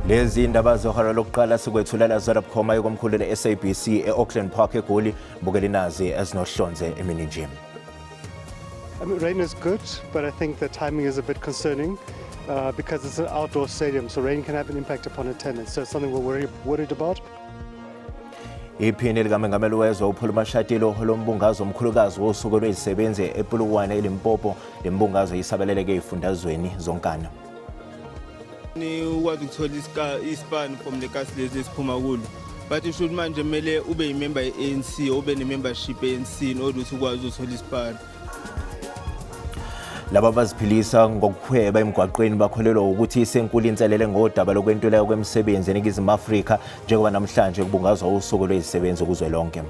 Lezi indaba zohora lokuqala sikwethulela zona bukhoma yokomkhulu le-SABC e-Auckland Park eGoli bukele nazi ezinohlonze emini nje. Rain is good, but I think the timing is a bit concerning because it's an outdoor stadium, so rain can have an impact upon attendance. So it's something we're worried about. Iphini likaMengameli wezwe uPhulu Mashatile lombungazo omkhulukazi wosuku lwezisebenzi ePolokwane eLimpopo lembungazo isabeleleke ezifundazweni zonkana. Ni ukwazi ukuthola ispan from the cast lezi siphuma kulo, but you should manje kumele ube member ye-ANC, ube ne-membership ye-ANC noduthi ukwazi ukuthola ispan. Laba baziphilisa ngokuhweba emgwaqweni bakholelwa ukuthi isenkulu inselele ngodaba lokwentuleka kwemisebenzi eNingizimu Afrika njengoba namhlanje kubungazwa usuku lwezisebenzi kuzwelonke.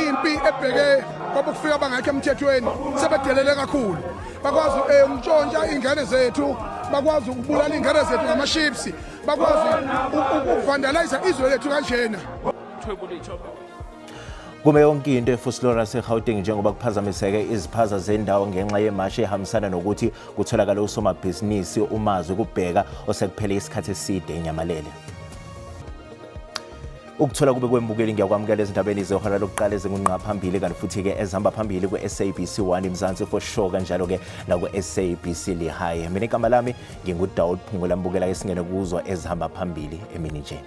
Impi ebheke kwabukufika bangakho emthethweni sebedelele kakhulu, bakwazi umtshontsha ingane zethu, bakwazi ukubulala ingane zethu ngamaships, bakwazi ukuvandalize izwe lethu kanjena. Kume yonke into eFuslora seGauteng njengoba kuphazamiseke iziphaza zendawo ngenxa yemashe ehambisana nokuthi kutholakala usomabhizinisi uMazwi kubheka osekuphele isikhathi eside eNyamalele. Ukuthola kube kwembukeli ngiyakwamukela ezindabeni zehora lokuqala ezingunqa phambili kanti futhi ke ezihamba phambili kwe-SABC 1 eMzansi for sure kanjalo ke nakwe-SABC Lehigh. Mina igama lami nginguDawud Phungula mbukela esingene kuzo ezihamba phambili emini nje.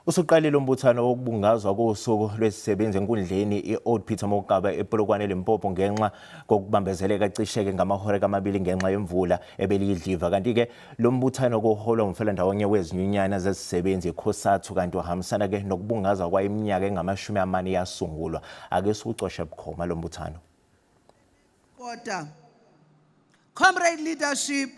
Usuqalile umbuthano wokubungazwa kosuku lwezisebenzi enkundleni i-Old Peter Mokaba ePolokwane eLimpopo ngenxa kokubambezeleka cisheke ngamahora amabili ngenxa yemvula ebeliyidliva, kanti ke lo mbuthano koholwa umfelandawonye wezinyunyana zezisebenzi eKhosathu kanti uhambisana ke nokubungaza kwayiminyaka engamashumi yasungulwa. Ake sikucoshe bukhoma lo mbuthano. Comrade leadership,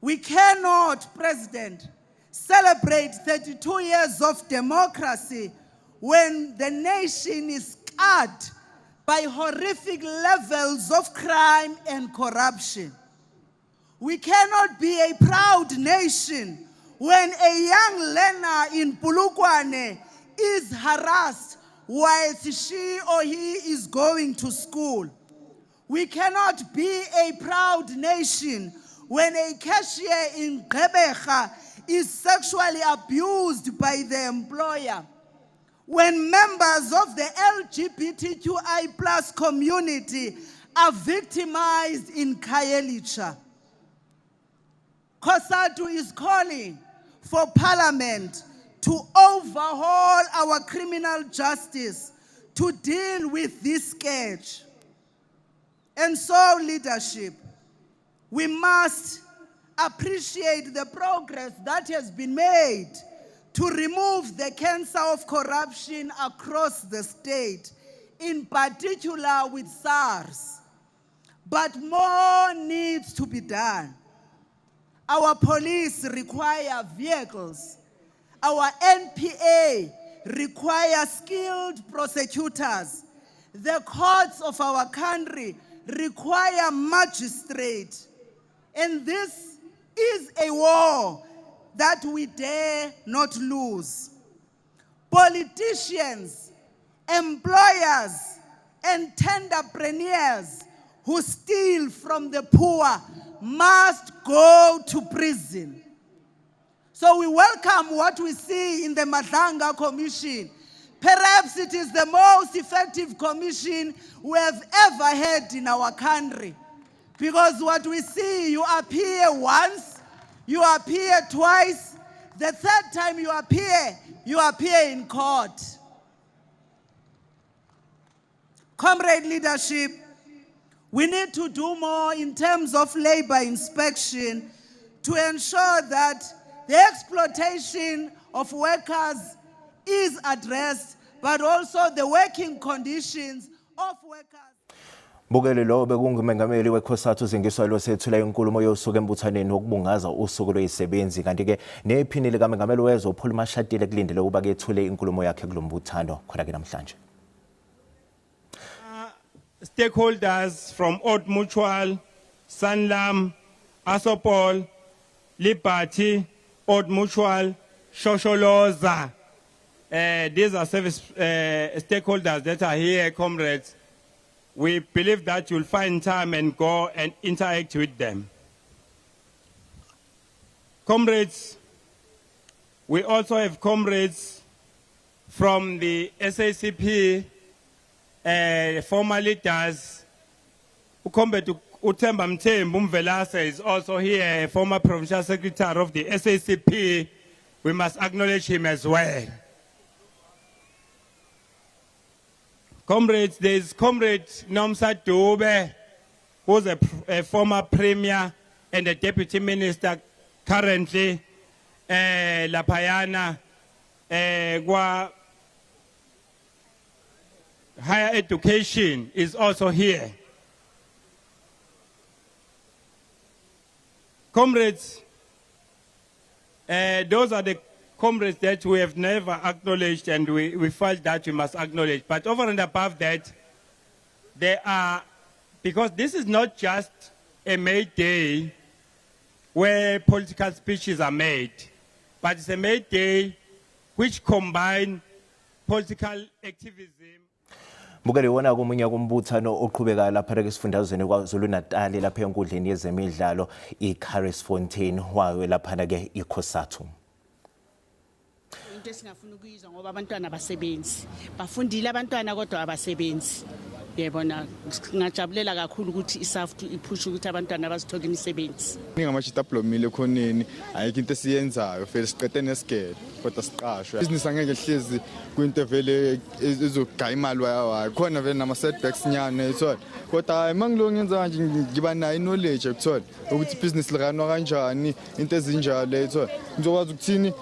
we cannot, President, celebrate 32 years of democracy when the nation is scarred by horrific levels of crime and corruption. We cannot be a proud nation when a young learner in Polokwane is harassed whilst she or he is going to school. We cannot be a proud nation when a cashier in Gqeberha is sexually abused by the employer. When members of the LGBTQI+ community are victimized in Khayelitsha. Khosathu is calling for Parliament to overhaul our criminal justice to deal with this scourge. And so, leadership, we must appreciate the progress that has been made to remove the cancer of corruption across the state, in particular with SARS. But more needs to be done. Our police require vehicles. Our NPA require skilled prosecutors. The courts of our country require magistrates. And this is a war that we dare not lose. Politicians, employers, and tenderpreneurs who steal from the poor must go to prison. So we welcome what we see in the Madlanga Commission. Perhaps it is the most effective commission we have ever had in our country. Because what we see, you appear once, you appear twice, the third time you appear in court. Comrade leadership, we need to do more in terms of labor inspection to ensure that the exploitation of workers is addressed, but also the working conditions of workers. Bukele lo bekungumengameli weKhosathu uzingiswa lo sethula inkulumo yosuku embuthaneni wokubungaza usuku lwezisebenzi kanti ke nephini likaMengameli wezwe uPhulu Mashatile kulindele ukuba kethule inkulumo yakhe kulombuthano khona ke namhlanje. Stakeholders from Old Mutual, Sanlam, Asopol, Liberty, Old Mutual, Shosholoza, These are service stakeholders that are here, comrades. We believe that you'll find time and go and interact with them. Comrades, we also have comrades from the SACP, former leaders. Comrade Uthemba Mthembu Mvelase is also here, former provincial secretary of the SACP. We must acknowledge him as well. Comrades, there is Comrade Nomsa Dube, who's a former premier and a deputy minister currently. Lapayana, higher education is also here. Comrades, those are the comrades that we have never acknowledged, and we felt that we must acknowledge. But over and above that, there are, because this is not just a May Day where political speeches are made, but it's a May Day which combine political activism. Bukele wona komunye kumbuthano oqhubekayo lapha esifundazweni kwaZulu-Natal lapha enkundleni yezemidlalo iCarrisfontein wayo lapha ke iCOSATU. Into esingafuna ukuyizwa ngoba abantwana abasebenzi bafundile abantwana kodwa abasebenzi. Yebona ngajabulela kakhulu ukuthi isaftu iphusha ukuthi abantwana bazithola imisebenzi. Ningamashita diplomile khoneni ayikho into esiyenzayo vele siqede nesigele kodwa siqashwe. Business angeke hlezi kwinto vele ezogaya imali wayo khona vele nama setbacks nyane ethona. Kodwa hayi mangilo ngenza kanje ngiba nayo knowledge ukuthola ukuthi business liranwa kanjani into ezinjalo ethona. Ngizokwazi ukuthini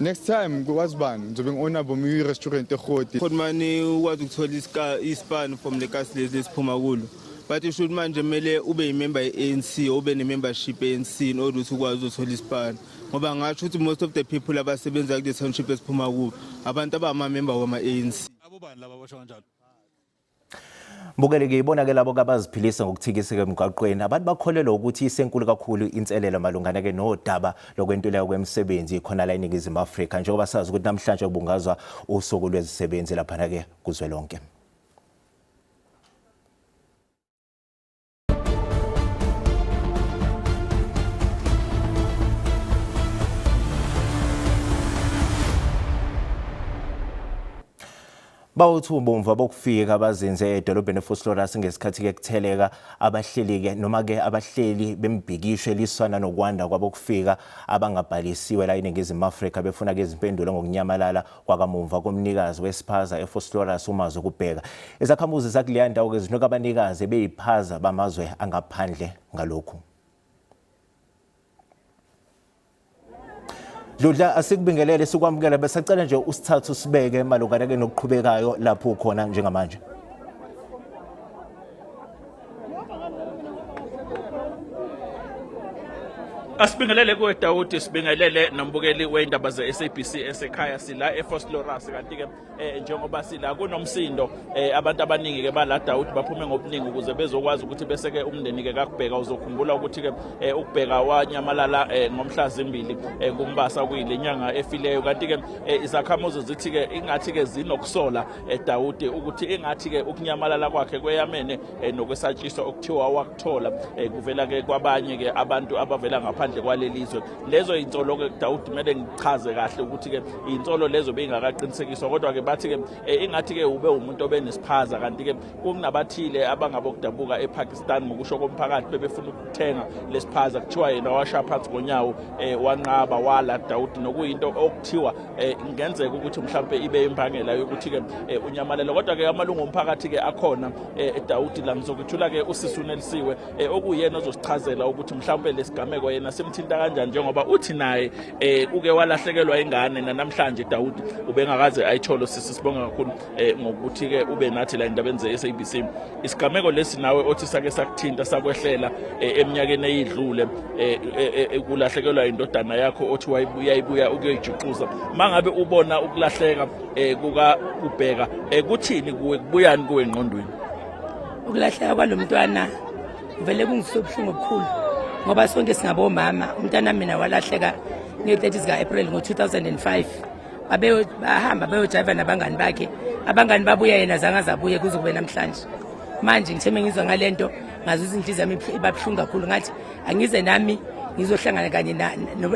next time kwazibani ngizobe ngi-honorable mi restaurant eGhodi. Khonmani ukwazi ukuthola ispan from the cast lezi esiphuma kulo. But you should manje kumele ube yimember ye-ANC, ube ne-membership ye-ANC in order ukuthi ukwazi ukuthola ispan. Ngoba ngasho ukuthi most of the people abasebenza kule township esiphuma kubo abantu abama-member wama-ANC. Abobani laba basho kanjalo? Bukele ke ibona ke labo abaziphilisa ngokuthikiseka emgwaqweni abantu bakholelwa ukuthi isenkulu kakhulu inselelo malungana ke nodaba lokwentuleka kwemisebenzi khona la eNingizimu Afrika njengoba sazi ukuthi namhlanje kubungazwa usuku lwezisebenzi lapha ke kuzwelonke. Bawuthumba umva bokufika abazinze edolobheni eFosloras ngesikhathi ke kutheleka abahleli ke noma ke abahleli bembhikisho eliswana nokwanda kwabokufika abangabhalisiwe la eNingizimu Afrika befuna ke izimpendulo ngokunyamalala kwakamumva komnikazi wesiphaza eFosloras uMazo kubheka. Izakhamuzi zakuleya ndawo ke zinuka abanikazi beyiphaza bamazwe angaphandle ngalokhu. Dludla asikubingelele sikwamukela besacela nje usithathu sibeke malungana ke nokuqhubekayo lapho khona njengamanje. Asibingelele kuwe Dawudi, sibingelele nombukeli weindaba ze-SABC esekhaya sila eFosloras kanti ke njengoba sila kunomsindo abantu abaningi ke bala Dawudi baphume ngobuningi ukuze bezokwazi ukuthi bese ke umndeni ke kakubheka uzokhumbula ukuthi ke ukubheka wanyamalala ngomhla zimbili kumbasa kuyilenyanga efileyo kanti ke izakhamuzo zithi ke ingathi ke zinokusola Dawudi ukuthi ingathi ke ukunyamalala kwakhe kweyamene nokwesatshiso okuthiwa wakuthola kuvela ke kwabanye ke abantu abavela ngaphandle kwalelizwe. Lezo insolo ke Dawudi kumele ngichaze kahle ukuthi ke insolo lezo beyingakaqinisekiswa kodwa ke bathi ke ingathi ke ube umuntu obenesiphaza kanti ke kunabathile abangabokudabuka ePakistan ngokusho komphakathi bebefuna ukuthenga lesiphaza kuthiwa yena washa phansi ngonyawo wanqaba wala Dawudi nokuyinto okuthiwa ingenzeka ukuthi mhlawumbe ibe imbangela yokuthi ke unyamalelo kodwa ke amalungu omphakathi ke akhona Dawudi la ngizokuthula ke uSisunelisiwe okuyena ozosichazela ukuthi mhlawumbe lesigameko yena semthinta kanjani njengoba uthi naye uke walahlekelwa ingane namhlanje Dawudi ubengakaze ayitholo sisibonga kakhulu ngokuthi ke ube nathi la indaba enze SABC isigameko lesi nawe othi sake sakuthinta sakwehlela eminyakeni eyidlule ukulahlekelwa indodana yakho othi wayibuya ukuyoyijuxuza mangabe ubona ukulahleka kuka ubheka kuthini kuwe kubuyani kuwe engqondweni ukulahleka kwalomntwana vele kungisobhlungu obukhulu ngoba sonke singabomama umntana mina walahleka nge-30 zika-April ngo-2005 bahamba bayojiva nabangani bakhe abangani babuya yena zanga zabuye kuzokube namhlanje manje ngitheme ngizwa ngalento ngazizwa inhliziyo yami ibabhlungu kakhulu ngathi angize nami ngizohlangana kanye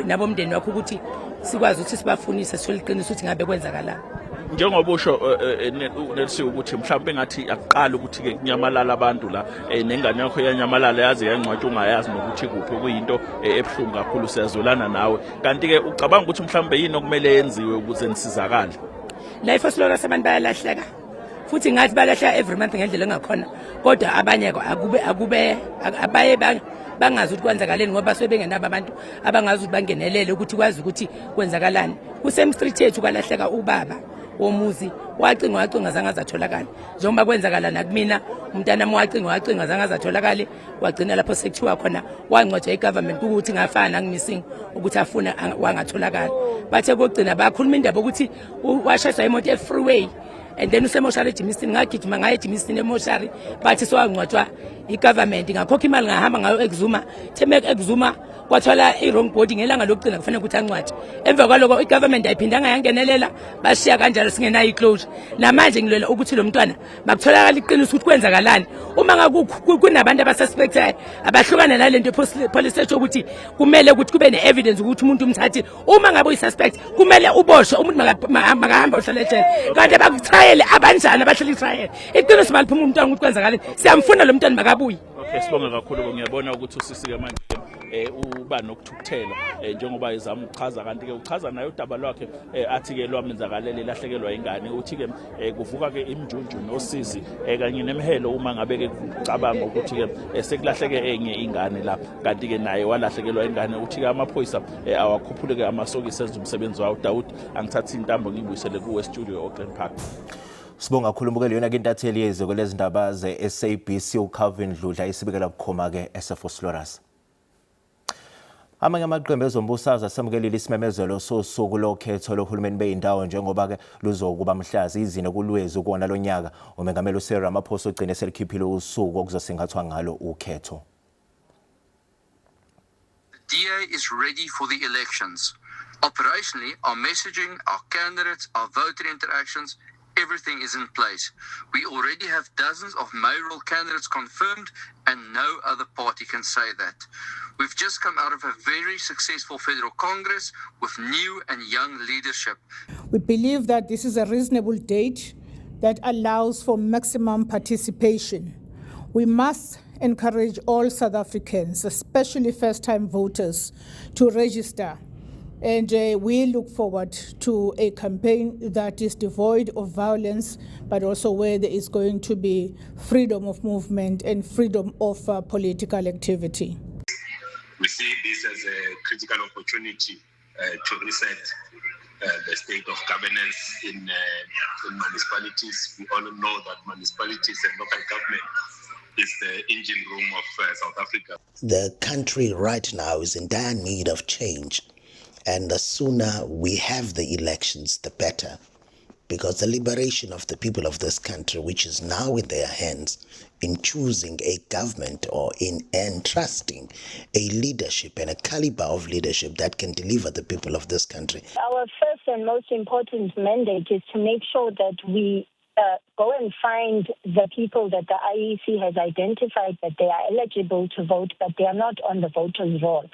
nabomndeni wakho ukuthi sikwazi ukuthi sibafunise sithole iqiniso ukuthi ngabe kwenzakala njengoba usho Nelson ukuthi mhlawumbe ngathi aqala ukuthi ke kunyamalala abantu la nengane yakho yanyamalala yazi yangcwatshe ungayazi nokuthi kuphi kuyinto ebhlungu kakhulu siyazolana nawe kanti ke ucabanga ukuthi mhlawumbe yini okumele yenziwe ukuze nisizakale la ifoslora sabantu bayalahleka futhi ngathi balahla every month ngendlela engakhona kodwa abanye abaye bangazi ukuthi kwenzakaleni ngoba sebengenabo abantu abangazi ukuthi bangenelele ukuthi kwazi ukuthi kwenzakalani kusemstreet yethu kwalahleka ubaba womuzi wacinga zange azatholakala njengoba kwenzakala nakumina umntana wami wacinga zange azatholakala wagcina lapho sekuthiwa khona wangcwatshwa igovernment ukuthi ngafana ngimissing ukuthi afuna wangatholakala bathe kokugcina bakhuluma indaba ukuthi washayiswa imoto e-freeway and then usemoshari eJimmiston ngagijima ngaye eJimmiston emoshari bathi sowangcwatshwa igovernment ngakhokha imali ngahamba ngayo eKzuma theme eKzuma kwathola i-wrong body ngelanga lokugcina kufanele ukuthi angcwatshwe emva kwaloko igovernment ayiphindanga yangenelela bashiya kanjalo singenayo iclosure namanje ngilola ukuthi lo mntwana bakutholakala iqiniso ukuthi kwenzakalani uma kunabantu abasuspectayo abahlukana nalento police station ukuthi kumele ukuthi kube ne-evidence ukuthi umuntu umthathile uma ngabe uyisuspect kumele uboshwe umuntu makahamba ohlala ejele kanti bakuthayele abanjani abahlala Israel iqiniso maliphuma umntwana ukuthi kwenzakalani siyamfuna lo mntwana makabuyi okay sibonga kakhulu ngiyabona ukuthi usisike manje uba nokuthukuthela njengoba izama ukuchaza kanti ke uchaza nayo udaba lwakhe athi ke lwamenzakalele lahlekelwa ingane uthi ke kuvuka ke imjunju nosizi kanye nemhelo uma ngabe ke kucabanga ukuthi ke sekulahleke enye ingane la kanti ke naye walahlekelwa ingane uthi ke amaphoyisa awakhuphule ke amasoki senza umsebenzi wawo Daud angithatha intambo ngibuyisele ku West Studio Auckland Park. Sibonga kakhulu mbukeli yona ke intatheli yezwe lezindaba ze-SABC uCalvin Dludla isibikela bukhoma ke esefoslorus. Amanye amaqembu ezombusazwe asamukelile isimemezelo sosuku lokhetho lohulumeni beyindawo njengoba ke luzokuba mhlazi izino kulwezi ukona lonyaka umengameli uCyril Ramaphosa ugcine selikhiphile usuku okuzosingathwa ngalo ukhetho. The DA is ready for the elections. Operationally, our messaging, our candidates, our voter interactions, everything is in place. We already have dozens of mayoral candidates confirmed, and no other party can say that. We've just come out of a very successful federal Congress with new and young leadership. We believe that this is a reasonable date that allows for maximum participation. We must encourage all South Africans, especially first-time voters, to register. And we look forward to a campaign that is devoid of violence, but also where there is going to be freedom of movement and freedom of political activity. We see this as a critical opportunity to reset the state of governance in municipalities. We all know that municipalities and local government is the engine room of South Africa. The country right now is in dire need of change. And the sooner we have the elections, the better. Because the liberation of the people of this country, which is now in their hands, in choosing a government or in entrusting a leadership and a caliber of leadership that can deliver the people of this country. Our first and most important mandate is to make sure that we go and find the people that the IEC has identified that they are eligible to vote, but they are not on the voters' roll.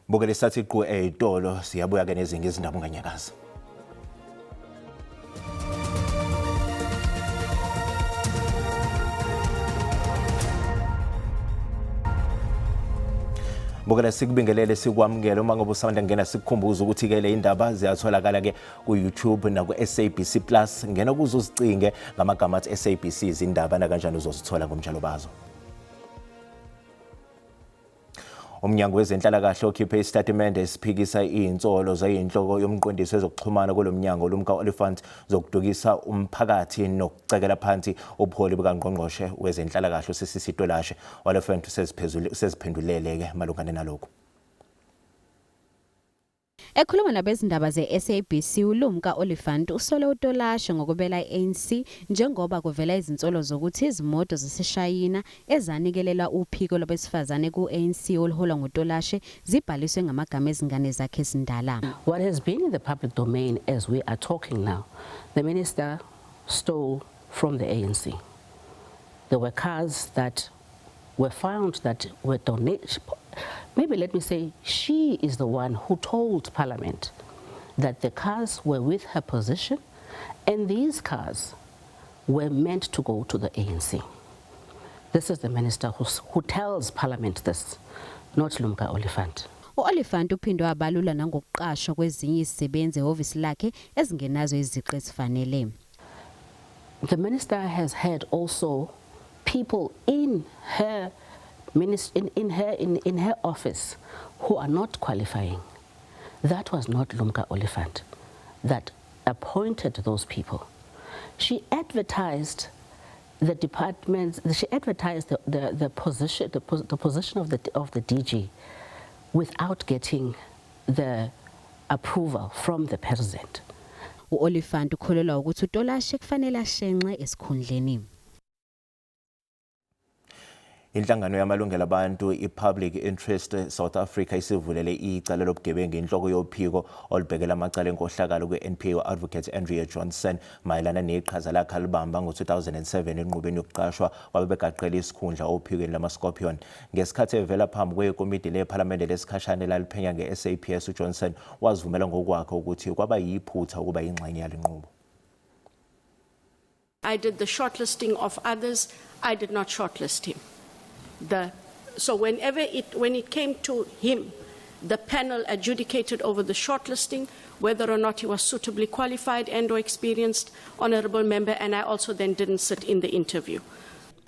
Bukele sathi ku etolo siyabuya ke nezinye izindaba nganyakaza. Bukele sikubingelele sikwamukele uma ngoba usanda ngena sikukhumbuza ukuthi ke le indaba ziyatholakala ke ku YouTube na ku SABC Plus ngena kuzozicinge ngamagama athi SABC izindaba na kanjani uzosithola ngomjalo bazo. Umnyango wezenhlalakahle okhiphe isitatimende esiphikisa izinsolo zayinhloko yomqondisi wezokuxhumana kulomnyango lumka Oliphant zokudukisa umphakathi nokucekela phansi ubuholi bukaNgqongqoshe wezenhlalakahle uSisito Lashe. Oliphant useziphendulele ke malungana nalokho. Ekhuluma nabezindaba ze-SABC uLumka Oliphant usole uTolashe ngokubela i-ANC njengoba kuvela izinsolo zokuthi izimoto zaseShayina ezanikelelwa uphiko lwabesifazane ku-ANC oluholwa nguTolashe zibhaliswe ngamagama ezingane zakhe ezindala. What has been in the public domain as we are talking now, the minister stole from the ANC. There were cars that were found that were donated. Maybe let me say she is the one who told Parliament that the cars were with her position and these cars were meant to go to the ANC. This is the minister who tells Parliament this, not Lumka Oliphant. U-Oliphant uphindwe wabalula nangokuqashwa kwezinye izisebenzi ehhovisi lakhe ezingenazo iziqu ezifanele. The minister has had also people in her in her office who are not qualifying. That was not Lumka Oliphant that appointed those people. She advertised the departments. She advertised the position of the DG without getting the approval from the president. U-Oliphant ukholelwa ukuthi uTolashe kufanele ashenxe esikhundleni. Inhlangano yamalungelo abantu iPublic Interest South Africa isivulele icala lobugebengu inhloko yophiko olubhekela amacala enkohlakalo kwe-NPA Advocate Andrea Johnson mayelana neqhaza lakhe alibamba ngo-2007 enqubeni yokuqashwa kwabebegaqela isikhundla ophikweni lama-Scorpion. Ngesikhathi evela phambi kwekomidi lephalamende lesikhashana elaliphenya nge-SAPS, uJohnson wazivumela ngokwakhe ukuthi kwaba yiphutha ukuba ingxenye yale nqubo. I did the shortlisting of others. I did not shortlist him. So when it came to him, the panel adjudicated over the shortlisting, whether or not he was suitably qualified and or experienced, honourable member, and I also then didn't sit in the interview.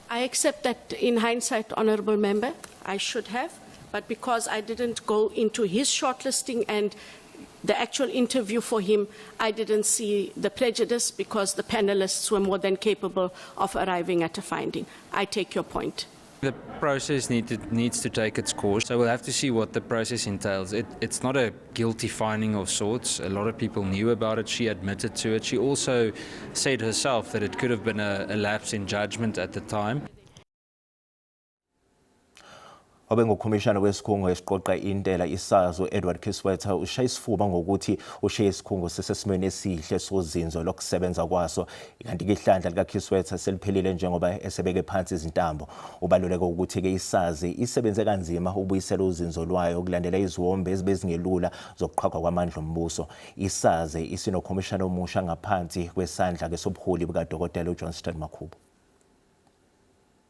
I accept that in hindsight, honourable member, I should have, but because I didn't go into his shortlisting and the actual interview for him, I didn't see the prejudice because the panelists were more than capable of arriving at a finding. I take your point. The process needs to take its course, so we'll have to see what the process entails. It's not a guilty finding of sorts. A lot of people knew about it. She admitted to it. She also said herself that it could have been a lapse in judgment at the time. Obengukhomishana wesikhungo esiqoqa intela isazo Edward Kiswetha ushaye isifuba ngokuthi ushiye isikhungo sesesimweni esihle sozinzo lokusebenza kwaso, kanti ke ihlandla lika Kiswetha seliphelile njengoba esebeke phansi izintambo. Ubaluleke ukuthi ke isazi isebenze kanzima ubuyisela uzinzo lwayo ukulandela iziwombe ezibezingelula zokuqhaqwa kwamandla ombuso. Isazi isinokhomishana omusha ngaphansi kwesandla ke sobuholi buka Dr. uJohnston Makhubu.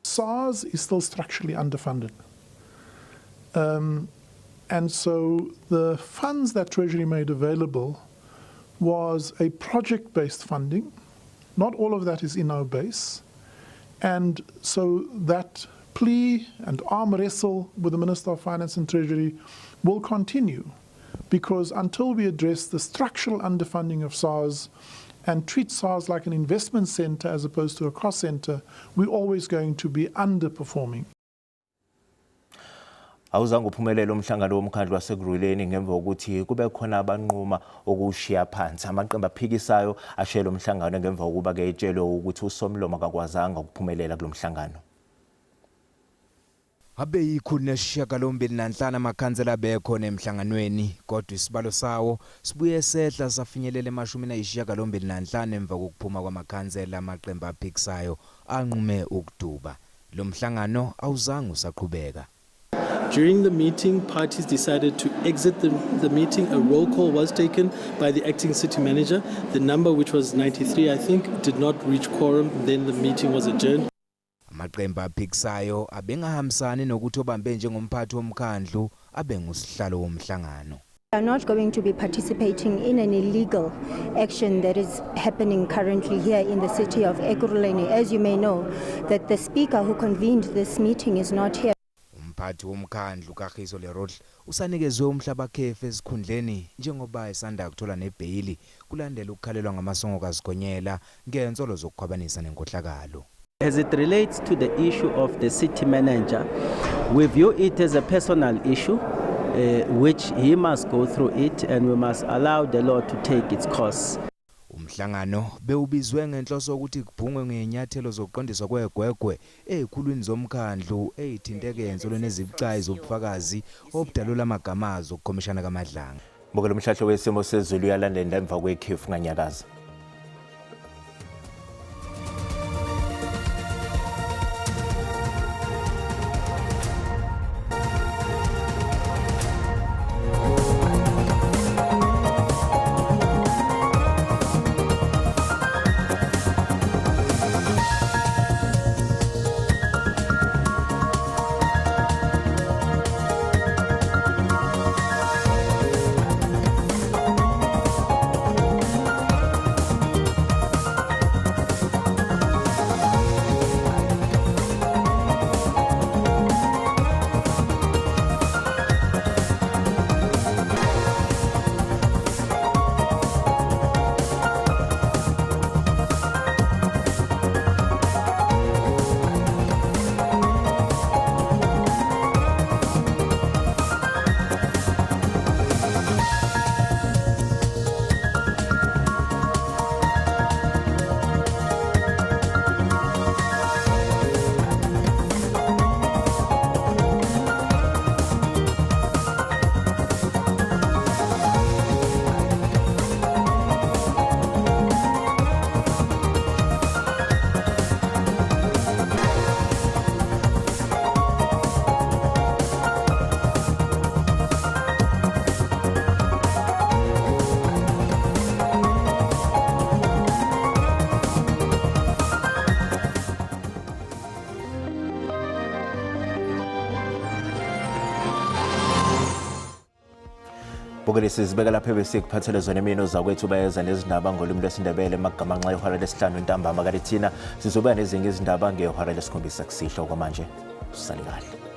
SARS is still structurally underfunded. And so the funds that Treasury made available was a project-based funding. Not all of that is in our base. And so that plea and arm wrestle with the Minister of Finance and Treasury will continue, because until we address the structural underfunding of SARS and treat SARS like an investment center as opposed to a cost center, we're always going to be underperforming. Awuzange uphumelele umhlangano womkhandlu waseGruleni ngemva kokuthi kube khona abanquma ukushiya phansi. Amaqembu aphikisayo ashela umhlangano ngemva kokuba ke etshelwe ukuthi uSomlomo akakwazanga ukuphumelela kulomhlangano. Abe yikhulu nesishiyagalombili nanhlanu amakhansela bekhona emhlanganweni, kodwa isibalo sawo sibuye sehla safinyelela e-15 emva kokuphuma kwamakhansela amaqembu aphikisayo anqume ukuduba. Lo mhlangano awuzange usaqhubeka. During the meeting, parties decided to exit the meeting. A roll call was taken by the acting city manager. The number, which was 93, I think, did not reach quorum. Then the meeting was adjourned. Amaqembu aphikisayo abengahambisani nokuthi obambe njengomphathi womkhandlu abengusihlalo womhlangano. We are not going to be participating in an illegal action that is happening currently here in the city of Ekurhuleni. As you may know, that the speaker who convened this meeting is not here. Umphathi womkhandlu kaGiso Lerotle usanikezwe umhlaba khefe esikhundleni njengoba esanda ukuthola nebhayili kulandela ukukhalelwa ngamasongo kaZigonyela ngensolo zokukhwabanisa nenkohlakalo. As it relates to the issue of the city manager, we view it as a personal issue. which he must go through it, and we must allow the law to take its course. Umhlangano bewubizwe ngenhloso ukuthi kubhungwe ngenyathelo zokuqondiswa kwegwegwe ezikhulwini zomkhandlu ezithinteke ensolweni ezibucayi zobufakazi obudalula amagama azo kukomishana kaMadlanga. Bukela umhlahlo wesimo sezulu yalandela emva kwekhefu nganyakaza. Bukele sizibeka lapha besikuphathele zona imino zakwethu bayeza nezindaba ngolimi lwesindebele magama nxa ihora lesihlanu ntambama kanti thina sizoba nezinye izindaba ngehora lesikhombisa kusihlwa kwamanje. Usale kahle.